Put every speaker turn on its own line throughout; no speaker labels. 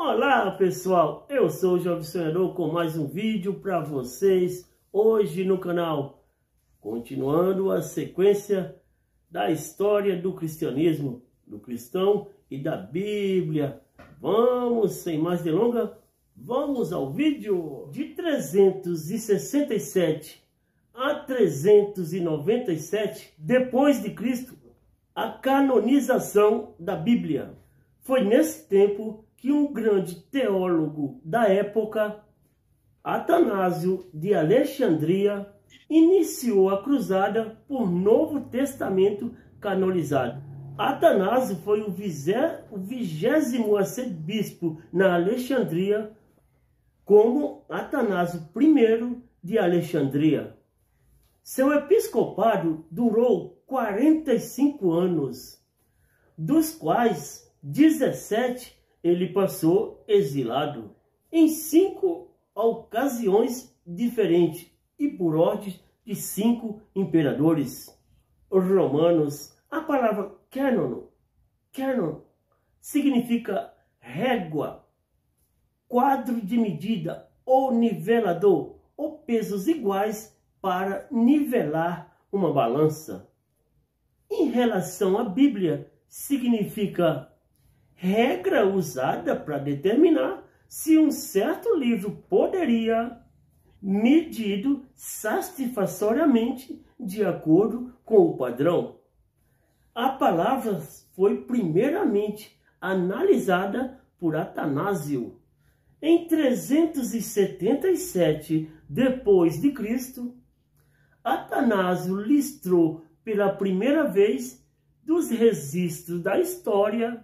Olá pessoal, eu sou o Jovem Sonhador com mais um vídeo para vocês hoje no canal, continuando a sequência da história do cristianismo, do cristão e da Bíblia. Vamos, sem mais delongas, vamos ao vídeo. De 367 a 397 depois de Cristo, a canonização da Bíblia. Foi nesse tempo que um grande teólogo da época, Atanásio de Alexandria, iniciou a cruzada por Novo Testamento canonizado. Atanásio foi o 20º arcebispo na Alexandria, como Atanásio I de Alexandria. Seu episcopado durou 45 anos, dos quais 17 ele passou exilado em 5 ocasiões diferentes e por ordem de 5 imperadores romanos. A palavra canon significa régua, quadro de medida ou nivelador, ou pesos iguais para nivelar uma balança. Em relação à Bíblia, significa regra usada para determinar se um certo livro poderia medido satisfatoriamente de acordo com o padrão. A palavra foi primeiramente analisada por Atanásio em 377 depois de Cristo. Atanásio listrou pela primeira vez dos registros da história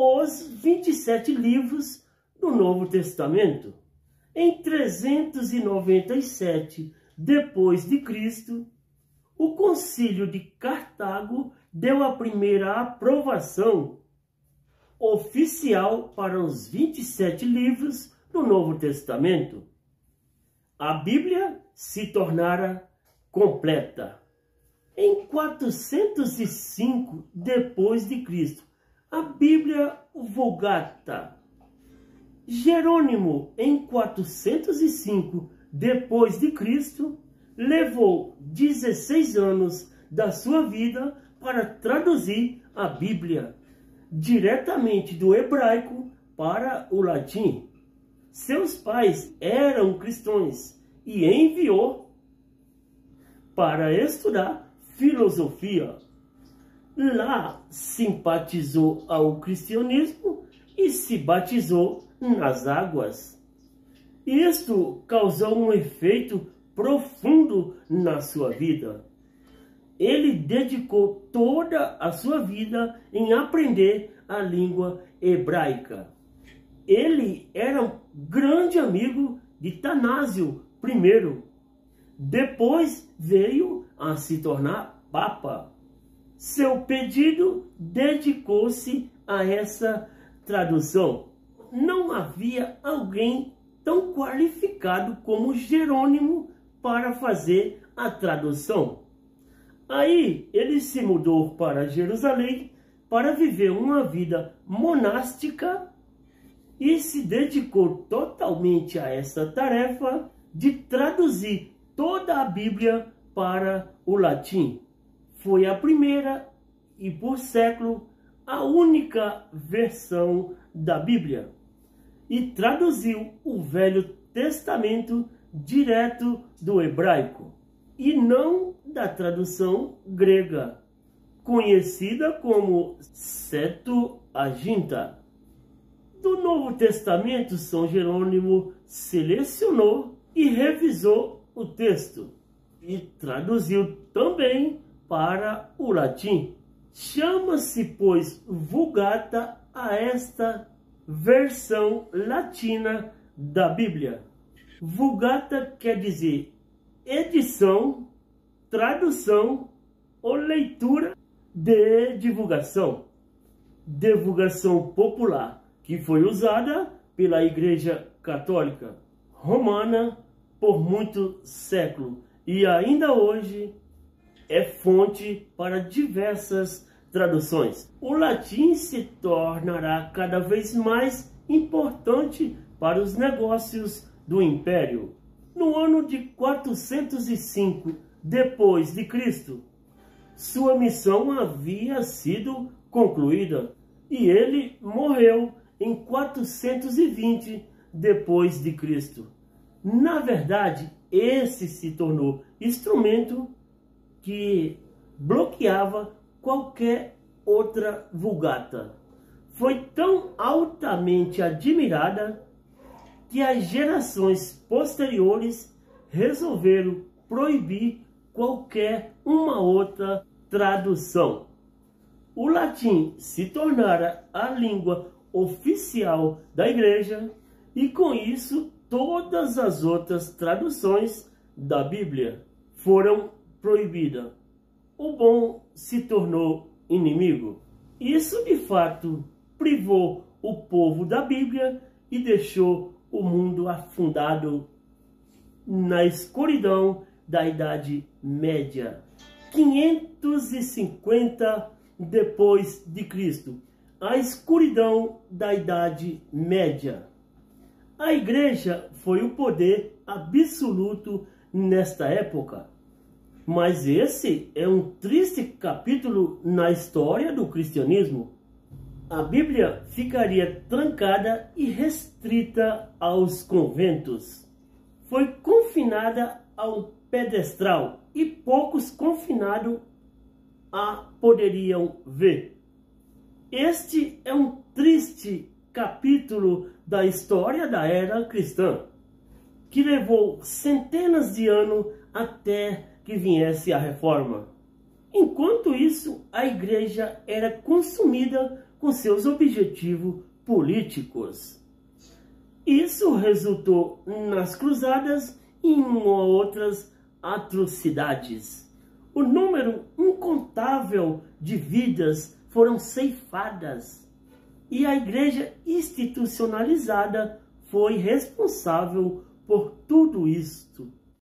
os 27 livros do Novo Testamento. Em 397 depois de Cristo, o Concílio de Cartago deu a primeira aprovação oficial para os 27 livros do Novo Testamento. A Bíblia se tornara completa. Em 405 depois de Cristo, a Bíblia Vulgata. Jerônimo, em 405 depois de Cristo, levou 16 anos da sua vida para traduzir a Bíblia diretamente do hebraico para o latim. Seus pais eram cristãos e enviou para estudar filosofia. Lá simpatizou ao cristianismo e se batizou nas águas. Isto causou um efeito profundo na sua vida. Ele dedicou toda a sua vida em aprender a língua hebraica. Ele era um grande amigo de Tanásio I. Depois veio a se tornar papa. Seu pedido dedicou-se a essa tradução. Não havia alguém tão qualificado como Jerônimo para fazer a tradução. Aí ele se mudou para Jerusalém para viver uma vida monástica e se dedicou totalmente a essa tarefa de traduzir toda a Bíblia para o latim. Foi a primeira e, por século, a única versão da Bíblia. E traduziu o Velho Testamento direto do hebraico, e não da tradução grega, conhecida como Septuaginta. Do Novo Testamento, São Jerônimo selecionou e revisou o texto, e traduziu também para o latim. Chama-se, pois, Vulgata a esta versão latina da Bíblia. Vulgata quer dizer edição, tradução ou leitura de divulgação. Divulgação popular, que foi usada pela Igreja Católica Romana por muitos séculos e ainda hoje é fonte para diversas traduções. O latim se tornará cada vez mais importante para os negócios do império. No ano de 405 depois de Cristo, sua missão havia sido concluída e ele morreu em 420 depois de Cristo. Na verdade, esse se tornou instrumento que bloqueava qualquer outra vulgata. Foi tão altamente admirada que as gerações posteriores resolveram proibir qualquer uma outra tradução. O latim se tornara a língua oficial da igreja e com isso todas as outras traduções da Bíblia foram proibidas. O bom se tornou inimigo. Isso de fato privou o povo da Bíblia e deixou o mundo afundado na escuridão da Idade Média. 550 depois de Cristo, a escuridão da Idade Média. A igreja foi o poder absoluto nesta época. Mas esse é um triste capítulo na história do cristianismo. A Bíblia ficaria trancada e restrita aos conventos. Foi confinada ao pedestral e poucos confinados a poderiam ver. Este é um triste capítulo da história da era cristã, que levou centenas de anos até que viesse a reforma. Enquanto isso, a igreja era consumida com seus objetivos políticos. Isso resultou nas cruzadas e em outras atrocidades. O número incontável de vidas foram ceifadas e a igreja institucionalizada foi responsável por tudo isto.